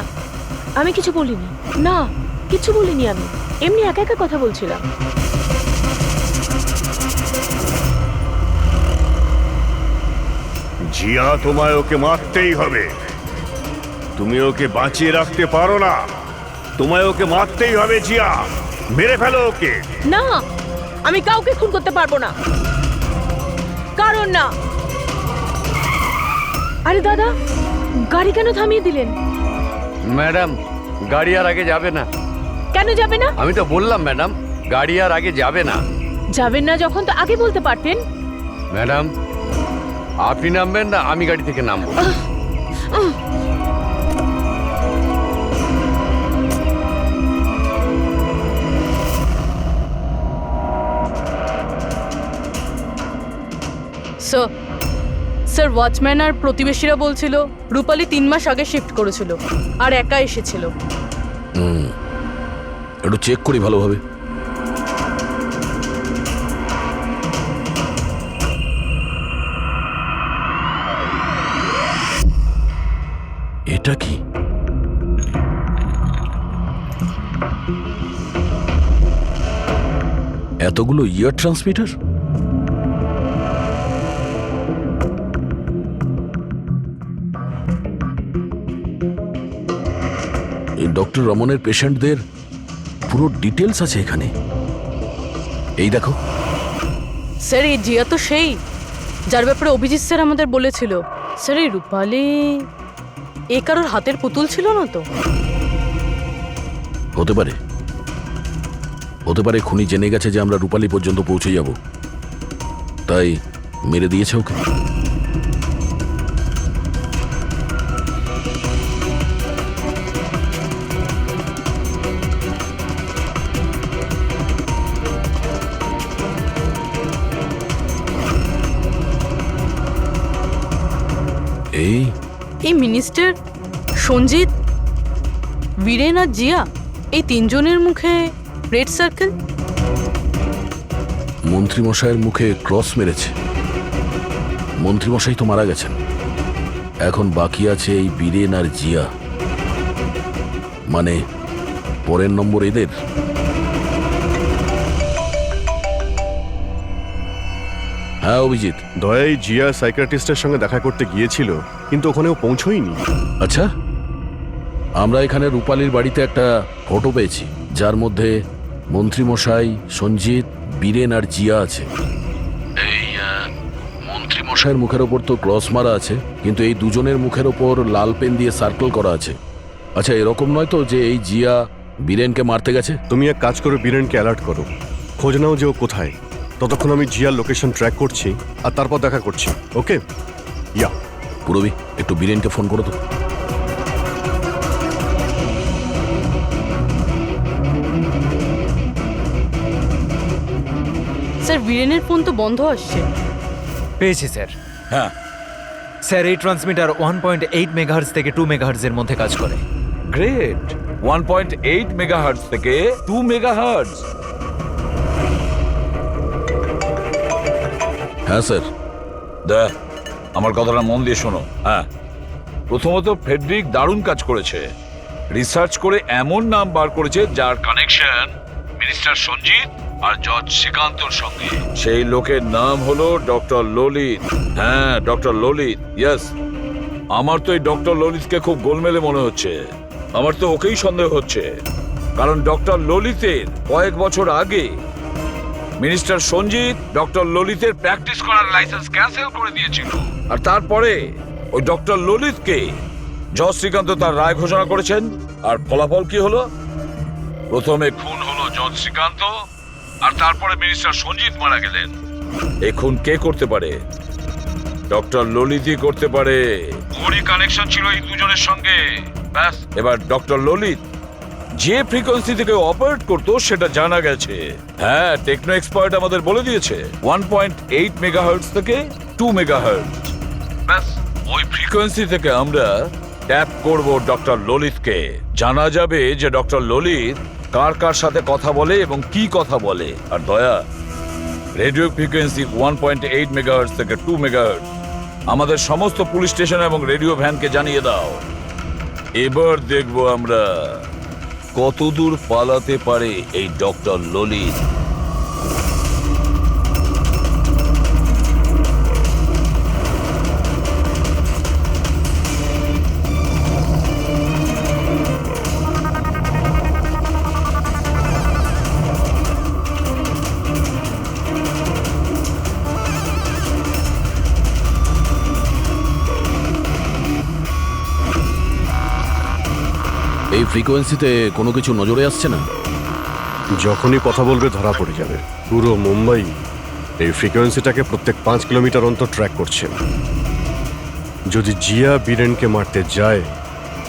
আমি কিছু বলিনি। না, কিছু বলিনি, আমি এমনি একা একা কথা বলছিলাম। জিয়া, তোমায় ওকে মারতেই হবে। তুমি ওকে বাঁচিয়ে রাখতে পারো না, তোমায় ওকে মারতেই হবে। জিয়া, মেরে ফেলো ওকে। না, আমি কাউকে খুন করতে পারবো না। কারণ না। আরে দাদা, গাড়ি কেন থামিয়ে দিলেন? ম্যাডাম, গাড়ি আর আগে যাবে না। কেন যাবে না? আমি তো বললাম ম্যাডাম, গাড়ি আর আগে যাবে না। যাবেন না যখন তো আগে বলতে পারতেন। ম্যাডাম, আপনি নামবেন না আমি গাড়ি থেকে নামবো? স্যার, ওয়াচম্যান আর প্রতিবেশীরা বলছিল রূপালী 3 মাস আগে শিফট করেছিল আর একা এসেছিল। একটু চেক করি ভালোভাবে। এটা কি? এতগুলো ইয়ার ট্রান্সমিটার? এই ডক্টর রমনের পেশেন্টদের পুরো ডিটেলস আছে এখানে। এই দেখো স্যার, এই জিয়া তো সেই যার ব্যাপারে অভিজিৎ স্যার আমাদের বলেছিল। স্যার, এই রূপালী এ কারোর হাতের পুতুল ছিল না তো? হতে পারে, হতে পারে খুনি জেনে গেছে যে আমরা রূপালী পর্যন্ত পৌঁছে যাব, তাই মেরে দিয়েছে ওকে। এই মিনিস্টার, সঞ্জিত, বীরেন আর জিয়া, এই 3 জনের মুখে রেড সার্কেল। মন্ত্রীমশাইয়ের মুখে ক্রস মেরেছে। মন্ত্রীমশাই তো মারা গেছেন, এখন বাকি আছে এই বীরেন আর জিয়া। মানে পরের নম্বর এদের। হ্যাঁ অভিজিৎ। দয়াই জিয়া সাইকিয়াট্রিস্টের সঙ্গে দেখা করতে গিয়েছিল, কিন্তু ওখানেও পৌঁছয়নি। আচ্ছা, আমরা এখানে রূপালীর বাড়িতে একটা ফটো পেয়েছি যার মধ্যে মন্ত্রীমশাই, সঞ্জিত, বীরেন আর জিয়া আছে। এই মন্ত্রীমশাইয়ের মুখের ওপর তো ক্রস মারা আছে, কিন্তু এই দুজনের মুখের ওপর লাল পেন দিয়ে সার্কেল করা আছে। আচ্ছা, এরকম নয় তো যে এই জিয়া বীরেনকে মারতে গেছে? তুমি এক কাজ করো, বীরেনকে অ্যালার্ট করো, খোঁজ নাও যে ও কোথায়। ততক্ষণ আমি জিয়ার লোকেশন ট্র্যাক করছি আর তারপর দেখা করছি। ওকে? ইয়া। পুরবি, একটু বীরেনকে ফোন করো তো। স্যার, বীরেনের ফোন তো বন্ধ আসছে। পেয়েছি স্যার। হ্যাঁ স্যার, এই ট্রান্সমিটার 1.8 মেগাহার্টজ থেকে 2 মেগাহার্টজের মধ্যে কাজ করে। গ্রেট। 1.8 মেগাহার্টজ থেকে 2 মেগাহার্টজ। হ্যাঁ স্যার। দেখ, আমার কথাটা মন দিয়ে শোনো। হ্যাঁ, প্রথমত ফেডরিক দারুণ কাজ করেছে। রিসার্চ করে এমন নাম বার করেছে যার কানেকশন মিনিস্টার সঞ্জিত আর জজ শ্রীকান্তর সঙ্গে। সেই লোকের নাম হলো ডক্টর ললিত। হ্যাঁ, ডক্টর ললিত। ইয়েস, আমার তো এই ডক্টর ললিতকে খুব গোলমেলে মনে হচ্ছে। আমার তো ওকেই সন্দেহ হচ্ছে, কারণ ডক্টর ললিতের কয়েক বছর আগে মিনিস্টার সঞ্জিত ডক্টর ললিতের প্র্যাকটিস করার লাইসেন্স ক্যান্সেল করে দিয়েছিল। আর তারপরে ওই ডক্টর ললিতকে জজ শ্রীকান্ত তার রায় ঘোষণা করেছেন। আর ফলাফল কি হলো? প্রথমে খুন হলো জজ শ্রীকান্ত, আর তারপরে মিনিস্টার সঞ্জিত মারা গেলেন। এই খুন কে করতে পারে? ডক্টর ললিতই করতে পারে। ওরই কানেকশন ছিল এই দুজনের সঙ্গে। ব্যাস, এবার ডক্টর ললিত যে ফ্রিকোয়েন্সি থেকে অপারেট করতো সেটা জানা গেছে। হ্যাঁ, টেকনো এক্সপার্ট আমাদের বলে দিয়েছে 1.8 মেগাহার্টজ থেকে 2 মেগাহার্টজ। ব্যাস, ওই ফ্রিকোয়েন্সি থেকে আমরা ট্যাপ করব ডক্টর ললিতকে। জানা যাবে যে ডক্টর ললিত কার কার সাথে কথা বলে এবং কি কথা বলে। আর দয়া, রেডিও ফ্রিকোয়েন্সি 1.8 মেগাহার্টজ থেকে 2 মেগাহার্টজ আমাদের সমস্ত পুলিশ স্টেশন এবং রেডিও ভ্যানকে জানিয়ে দাও। এবার দেখব আমরা কতদূর পালাতে পারে এই ডক্টর ললিত। এই ফ্রিকোয়েন্সিতে কোনো কিছু নজরে আসছে না? যখনই কথা বলবে ধরা পড়ে যাবে। পুরো মুম্বাই এই ফ্রিকোয়েন্সিটাকে প্রত্যেক 5 কিলোমিটার অন্তর ট্র্যাক করছে। যদি জিয়া বীরেনকে মারতে যায়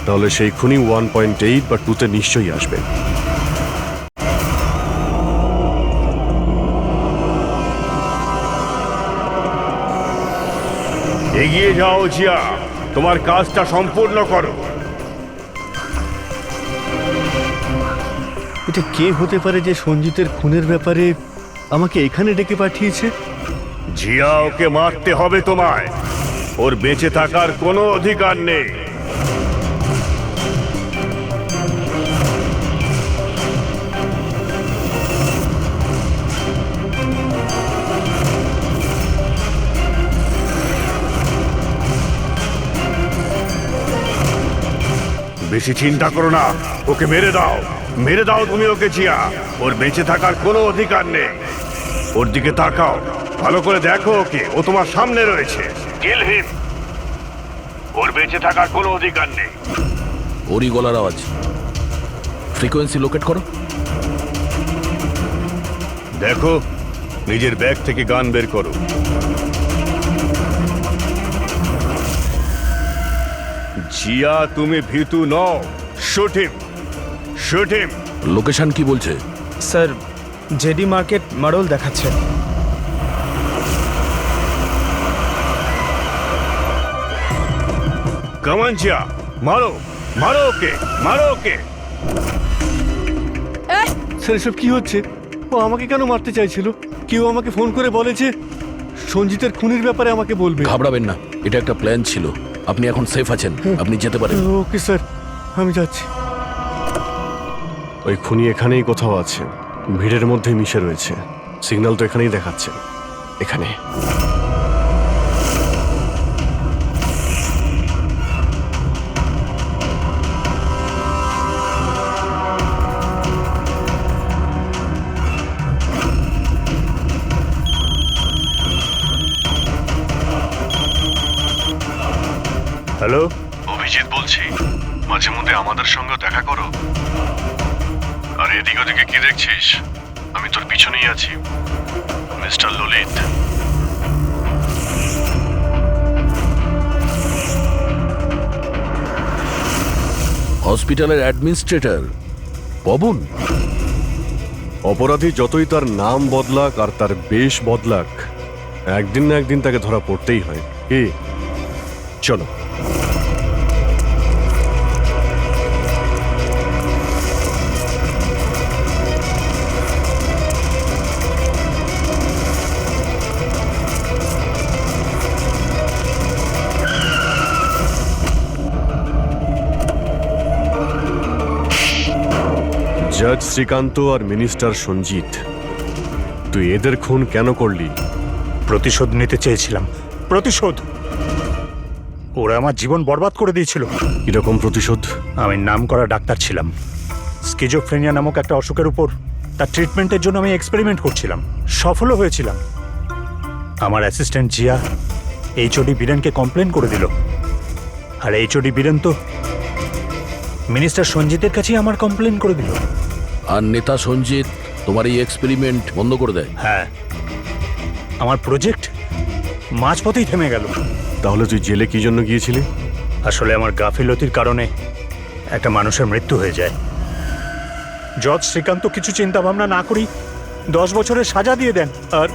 তাহলে সেই খুনি 1.8 বা 2তে নিশ্চয়ই আসবে। এগিয়ে যাও জিয়া, তোমার কাজটা সম্পূর্ণ করো। এটা কে হতে পারে যে সঞ্জিতের খুনের ব্যাপারে আমাকে এখানে ডেকে পাঠিয়েছে? জিয়া, ওকে মারতে হবে তোমায়। ওর বেঁচে থাকার কোনো অধিকার নেই। বেশি চিন্তা করো না, ওকে মেরে দাও, মেরে দাও তুমি ওকে জিয়া। ওর বেঁচে থাকার কোনো অধিকার নেই। ওর দিকে তাকাও, ভালো করে দেখো ওকে, ও তোমার সামনে রয়েছে। কিল হিম। ওর বেঁচে থাকার কোনো অধিকার নেই। ওরই গলার আওয়াজ। ফ্রিকোয়েন্সি লোকেট করো। দেখো, নিজের ব্যাগ থেকে গান বের করো। জিয়া, তুমি ভীতু নও। Shoot him, shoot him. Location কি বলছে? স্যার, জেডি মার্কেট মারোল দেখাচ্ছে। কামান জিয়া, মারো, মারো ওকে, মারো ওকে। স্যার, এসব কি হচ্ছে? ও আমাকে কেন মারতে চাইছিল? কেউ আমাকে ফোন করে বলে যে সঞ্জিতের খুনির ব্যাপারে আমাকে বলবে। ঘাবড়াবেন না, এটা একটা প্ল্যান ছিল। আপনি এখন সেফ আছেন, আপনি যেতে পারেন। ওকে স্যার, আমি যাচ্ছি। ওই খুনি এখানেই কোথাও আছে, ভিড়ের মধ্যে মিশে রয়েছে। সিগন্যাল তো এখানেই দেখাচ্ছে, এখানে। হ্যালো, অভিজিৎ বলছি। মাঝে মধ্যে আমাদের সঙ্গে দেখা করো। আর এদিক ওদিকে কি দেখছিস? আমি তোর পিছনেই আছি, মিস্টার ললিত। হসপিটালের অ্যাডমিনিস্ট্রেটর পবন। অপরাধী যতই তার নাম বদলাক আর তার বেশ বদলাক, একদিন না একদিন তাকে ধরা পড়তেই হয়। কি, চলো। জজ শ্রীকান্ত আর মিনিস্টার সঞ্জিত, তুই এদের খুন কেন করলি? প্রতিশোধ নিতে চেয়েছিলাম। প্রতিশোধ। ওরা আমার জীবন বরবাদ করে দিয়েছিল। কিরকম প্রতিশোধ? আমি নামকরা ডাক্তার ছিলাম। স্কিজোফ্রেনিয়া নামক একটা অসুখের উপর তার ট্রিটমেন্টের জন্য আমি এক্সপেরিমেন্ট করছিলাম। সফলও হয়েছিলাম। আমার অ্যাসিস্ট্যান্ট জিয়া এইচওডি বীরেনকে কমপ্লেন করে দিল। আর এইচওডি বীরেন তো মিনিস্টার সঞ্জিতের কাছেই আমার কমপ্লেন করে দিল। আর নেতা সঞ্জিত তোমার এই এক্সপেরিমেন্ট বন্ধ করে দেয়। হ্যাঁ, আমার প্রজেক্ট মাঝপথেই থেমে গেল। তাহলে তুই জেলে কি জন্য গিয়েছিলি? আসলে আমার গাফিলতির কারণে একটা মানুষের মৃত্যু হয়ে যায়। জজ শ্রীকান্ত কিছু চিন্তা ভাবনা না করি 10 বছরের সাজা দিয়ে দেন আর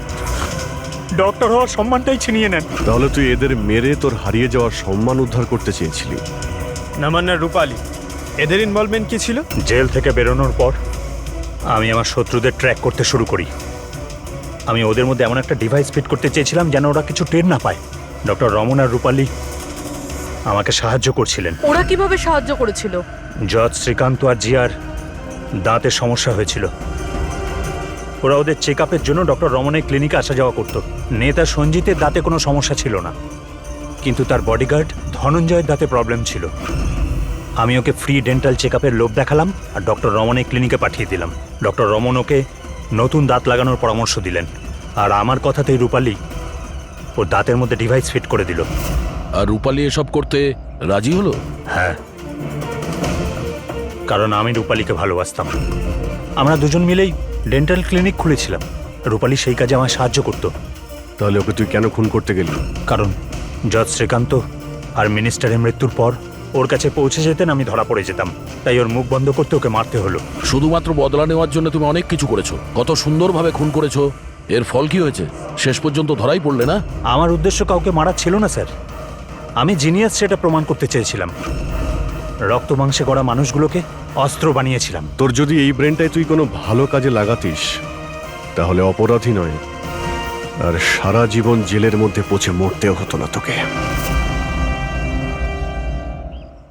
ডক্টর হওয়ার সম্মানটাই ছিনিয়ে নেন। তাহলে তুই এদের মেরে তোর হারিয়ে যাওয়ার সম্মান উদ্ধার করতে চেয়েছিলি। নামান্না, রূপালী, এদের ইনভলভমেন্ট কি ছিল? জেল থেকে বেরোনোর পর আমি আমার শত্রুদের ট্র্যাক করতে শুরু করি। আমি ওদের মধ্যে এমন একটা ডিভাইস ফিট করতে চেয়েছিলাম যেন ওরা কিছু টের না পায়। ডক্টর রমন আর রূপালী আমাকে সাহায্য করছিলেন। ওরা কিভাবে সাহায্য করেছিল? জজ শ্রীকান্ত আর জিয়ার দাঁতের সমস্যা হয়েছিল। ওরা ওদের চেক আপের জন্য ডক্টর রমনের ক্লিনিকে আসা যাওয়া করত। নেতা সঞ্জিতের দাঁতে কোনো সমস্যা ছিল না, কিন্তু তার বডিগার্ড ধনঞ্জয়ের দাঁতে প্রবলেম ছিল। আমি ওকে ফ্রি ডেন্টাল চেক আপের লোভ দেখালাম আর ডক্টর রমনের ক্লিনিকে পাঠিয়ে দিলাম। ডক্টর রমন ওকে নতুন দাঁত লাগানোর পরামর্শ দিলেন। আর আমার কথাতেই রূপালী ওর দাঁতের মধ্যে ডিভাইস ফিট করে দিল। আর রূপালী এসব করতে রাজি হলো? হ্যাঁ, কারণ আমি রূপালীকে ভালোবাসতাম। আমরা দুজন মিলেই ডেন্টাল ক্লিনিক খুলেছিলাম। রূপালী সেই কাজে আমায় সাহায্য করতো। তাহলে ওকে তুই কেন খুন করতে গেলি? কারণ জজ শ্রীকান্ত আর মিনিস্টারের মৃত্যুর পর ওর কাছে পৌঁছে যেতেন আমি ধরা পড়ে যেতাম, তাই ওর মুখ বন্ধ করতে ওকে মারতে হলো। শুধুমাত্র বদলা নেওয়ার জন্য তুমি অনেক কিছু করেছো, কত সুন্দরভাবে খুন করেছো। এর ফল কি হয়েছে? শেষ পর্যন্ত ধরাই পড়লে না? আমার উদ্দেশ্য কাউকে মারা ছিল না স্যার, আমি জিনিয়াস সেটা প্রমাণ করতে চেয়েছিলাম। রক্ত মাংসে গড়া মানুষগুলোকে অস্ত্র বানিয়েছিলাম। তোর যদি এই ব্রেনটাই তুই কোনো ভালো কাজে লাগাতিস তাহলে অপরাধী নয়, আর সারা জীবন জেলের মধ্যে পচে মরতেও হতো না তোকে।